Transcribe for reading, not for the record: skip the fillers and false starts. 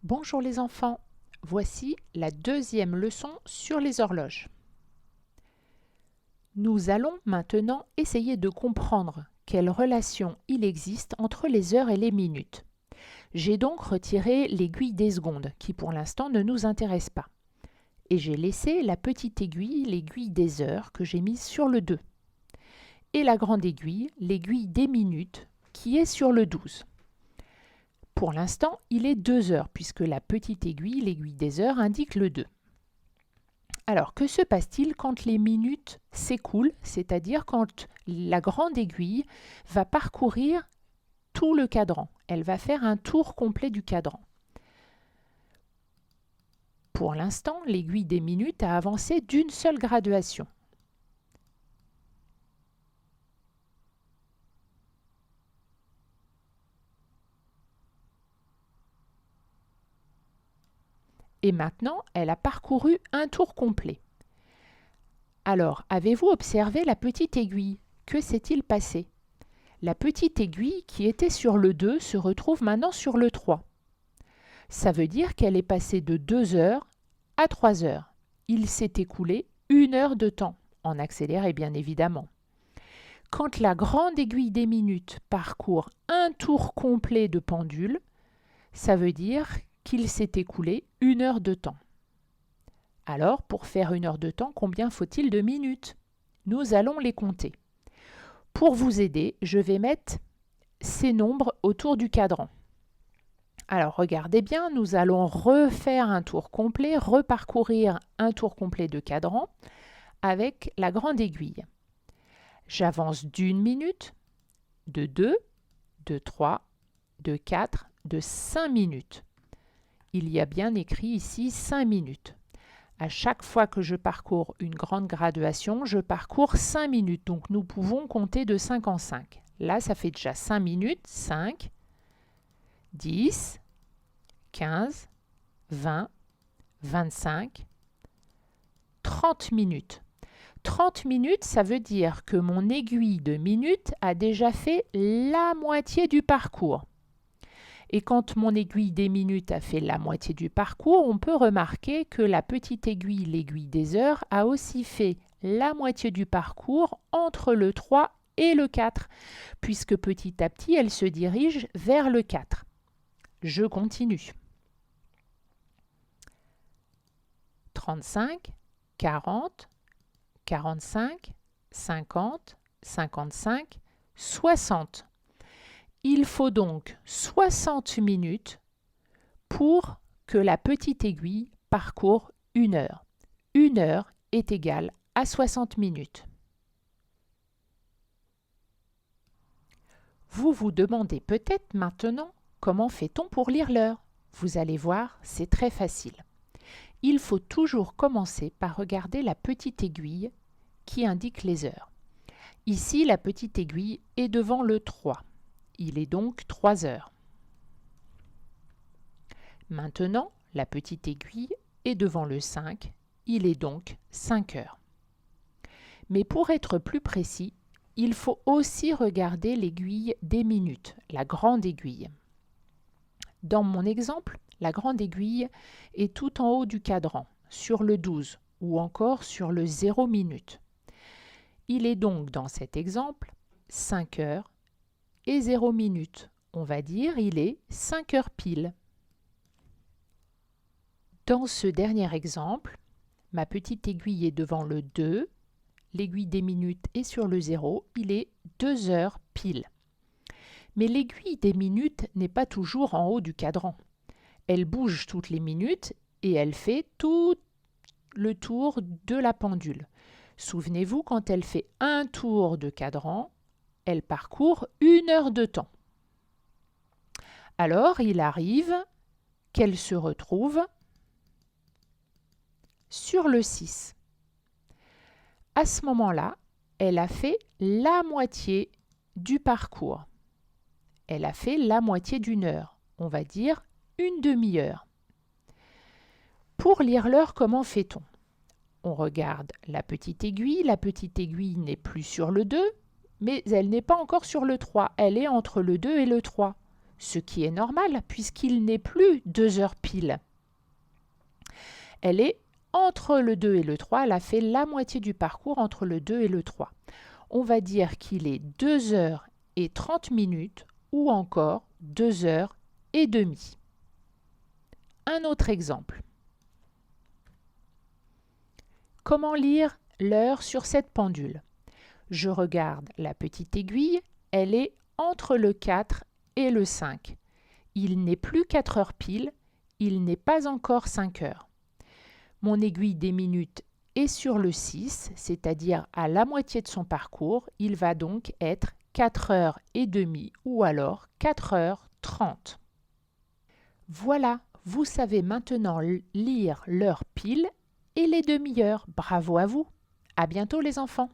Bonjour les enfants, voici la deuxième leçon sur les horloges. Nous allons maintenant essayer de comprendre quelle relation il existe entre les heures et les minutes. J'ai donc retiré l'aiguille des secondes qui pour l'instant ne nous intéresse pas. Et j'ai laissé la petite aiguille, l'aiguille des heures que j'ai mise sur le 2. Et la grande aiguille, l'aiguille des minutes qui est sur le 12. Pour l'instant, il est 2 heures puisque la petite aiguille, l'aiguille des heures, indique le 2. Alors, que se passe-t-il quand les minutes s'écoulent, c'est-à-dire quand la grande aiguille va parcourir tout le cadran? Elle va faire un tour complet du cadran. Pour l'instant, l'aiguille des minutes a avancé d'une seule graduation. Et maintenant, elle a parcouru un tour complet. Alors, avez-vous observé la petite aiguille? Que s'est-il passé? La petite aiguille qui était sur le 2 se retrouve maintenant sur le 3. Ça veut dire qu'elle est passée de 2 heures à 3 heures. Il s'est écoulé 1 heure de temps, en accéléré bien évidemment. Quand la grande aiguille des minutes parcourt un tour complet de pendule, ça veut dire qu'il s'est écoulé 1 heure de temps. Alors, pour faire 1 heure de temps, combien faut-il de minutes? Nous allons les compter. Pour vous aider, je vais mettre ces nombres autour du cadran. Alors, regardez bien, nous allons refaire un tour complet, reparcourir un tour complet de cadran avec la grande aiguille. J'avance d'1 minute, de 2, de 3, de 4, de 5 minutes. Il y a bien écrit ici 5 minutes. À chaque fois que je parcours une grande graduation, je parcours 5 minutes. Donc nous pouvons compter de 5 en 5. Là, ça fait déjà 5 minutes. 5, 10, 15, 20, 25, 30 minutes. 30 minutes, ça veut dire que mon aiguille de minute a déjà fait la moitié du parcours. Et quand mon aiguille des minutes a fait la moitié du parcours, on peut remarquer que la petite aiguille, l'aiguille des heures, a aussi fait la moitié du parcours entre le 3 et le 4, puisque petit à petit, elle se dirige vers le 4. Je continue. 35, 40, 45, 50, 55, 60. Il faut donc 60 minutes pour que la petite aiguille parcourt 1 heure. 1 heure est égale à 60 minutes. Vous vous demandez peut-être maintenant comment fait-on pour lire l'heure? Vous allez voir, c'est très facile. Il faut toujours commencer par regarder la petite aiguille qui indique les heures. Ici, la petite aiguille est devant le 3. Il est donc 3 heures. Maintenant, la petite aiguille est devant le 5. Il est donc 5 heures. Mais pour être plus précis, il faut aussi regarder l'aiguille des minutes, la grande aiguille. Dans mon exemple, la grande aiguille est tout en haut du cadran, sur le 12 ou encore sur le 0 minute. Il est donc dans cet exemple 5 heures et 0 minutes. On va dire il est 5 heures pile. Dans ce dernier exemple, ma petite aiguille est devant le 2, l'aiguille des minutes est sur le 0, il est 2 heures pile. Mais l'aiguille des minutes n'est pas toujours en haut du cadran. Elle bouge toutes les minutes et elle fait tout le tour de la pendule. Souvenez-vous, quand elle fait un tour de cadran, elle parcourt 1 heure de temps. Alors, il arrive qu'elle se retrouve sur le 6. À ce moment-là, elle a fait la moitié du parcours. Elle a fait la moitié d'1 heure. On va dire une demi-heure. Pour lire l'heure, comment fait-on? On regarde la petite aiguille. La petite aiguille n'est plus sur le 2, mais elle n'est pas encore sur le 3. Elle est entre le 2 et le 3. ce qui est normal puisqu'il n'est plus 2 heures pile. Elle est entre le 2 et le 3, elle a fait la moitié du parcours entre le 2 et le 3. On va dire qu'il est 2 heures et 30 minutes ou encore 2 heures et demie. Un autre exemple. Comment lire l'heure sur cette pendule? Je regarde la petite aiguille, elle est entre le 4 et le 5. Il n'est plus 4 heures pile, il n'est pas encore 5 heures. Mon aiguille des minutes est sur le 6, c'est-à-dire à la moitié de son parcours. Il va donc être 4 heures et demie ou alors 4 heures 30. Voilà, vous savez maintenant lire l'heure pile et les demi-heures. Bravo à vous! À bientôt les enfants!